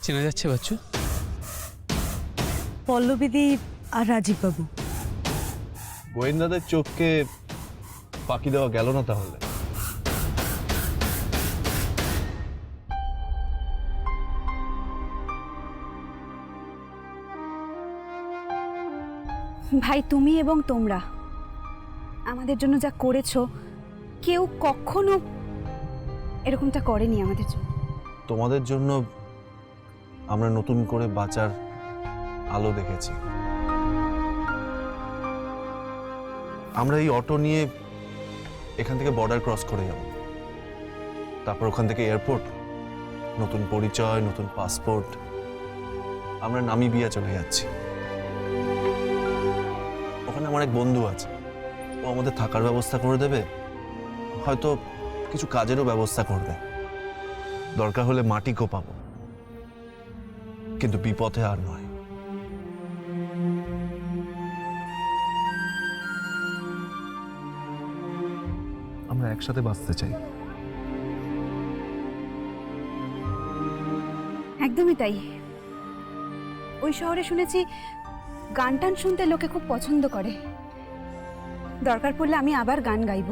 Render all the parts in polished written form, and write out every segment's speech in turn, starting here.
চেনা যাচ্ছে বাচ্চু? পল্লবীদি আর রাজীব বাবু। গোয়েন্দাদের চোখকে ফাঁকি দেওয়া গেল না তাহলে? ভাই, তুমি এবং তোমরা আমাদের জন্য যা করেছো, কেউ কখনো এরকমটা করেনি আমাদের জন্য। তোমাদের জন্য আমরা নতুন করে বাঁচার আলো দেখেছি। আমরা এই অটো নিয়ে এখান থেকে বর্ডার ক্রস করে যাব, তারপর ওখান থেকে এয়ারপোর্ট, নতুন পরিচয়, নতুন পাসপোর্ট, আমরা নামিবিয়া চলে যাচ্ছি। ওখানে আমার এক বন্ধু আছে, ও আমাদের থাকার ব্যবস্থা করে দেবে, হয়তো কিছু কাজেরও ব্যবস্থা করবে। দরকার হলে মাটি কোপাবো, কিন্তু বিপথে আর নয়। আমরা একসাথে বাঁচতে চাই। একদমই তাই। ওই শহরে শুনেছি গান টান শুনতে লোকে খুব পছন্দ করে। দরকার পড়লে আমি আবার গান গাইব।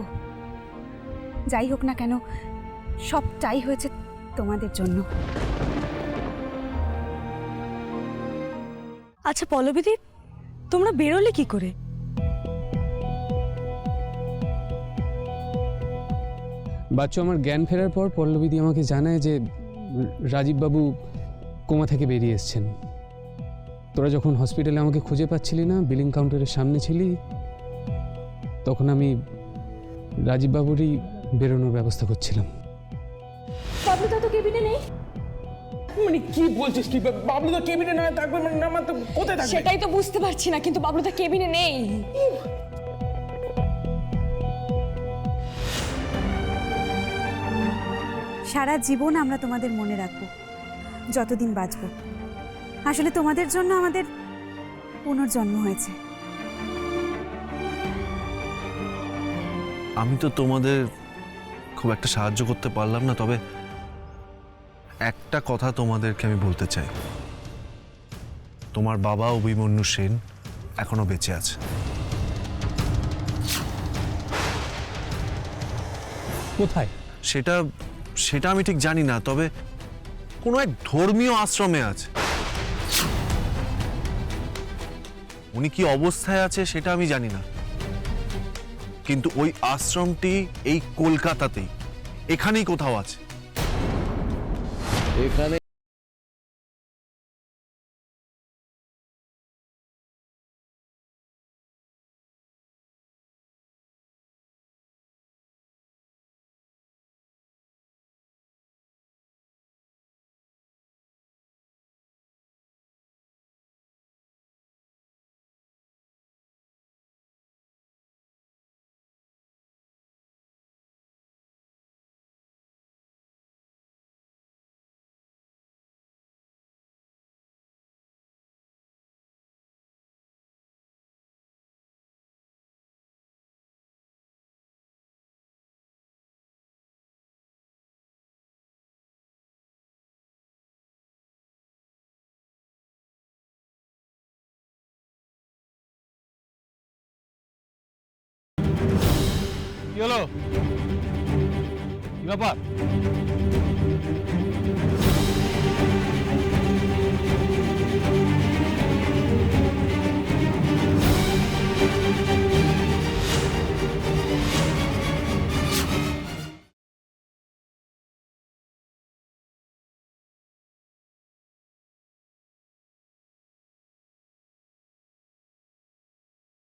যাই হোক না কেন, সবটাই হয়েছে তোমাদের জন্য। আচ্ছা পল্লবীদি, তোমরা বেরোলে কি করে? বাচ্চু, আমার জ্ঞান ফেরার পর পল্লবীদি আমাকে জানায় যে রাজীববাবু কোমা থেকে বেরিয়ে এসছেন। তোরা যখন হসপিটালে আমাকে খুঁজে পাচ্ছিলি না, বিলিং কাউন্টারের সামনে ছিলি, তখন আমি রাজীববাবুরই বেরোনোর ব্যবস্থা করছিলাম। বাবলুদা তো কেবিনে নেই। মানে কি বলছিস কি? বাবলুদা কেবিনে না থাকবে মানে আমার তো কোথায় থাকবে? সেটাই তো বুঝতে পারছি না, কিন্তু বাবলুদা কেবিনে নেই। সারা জীবন আমরা তোমাদের মনে রাখবো, যতদিন বাঁচব। আসলে তোমাদের জন্য আমাদের পুনর্জন্ম হয়েছে। আমি তো তোমাদের খুব একটা সাহায্য করতে পারলাম না, তবে একটা কথা তোমাদেরকে আমি বলতে চাই। তোমার বাবা অভিমন্যু সেন এখনো বেঁচে আছে। কোথায়? সেটা সেটা আমি ঠিক জানি না, তবে কোনো এক ধর্মীয় আশ্রমে আছে। উনি কি অবস্থায় আছে সেটা আমি জানি না, কিন্তু ওই আশ্রমটি এই কলকাতাতেই, এখানেই কোথাও আছে। এখানে কি হলো? কি ব্যাপার?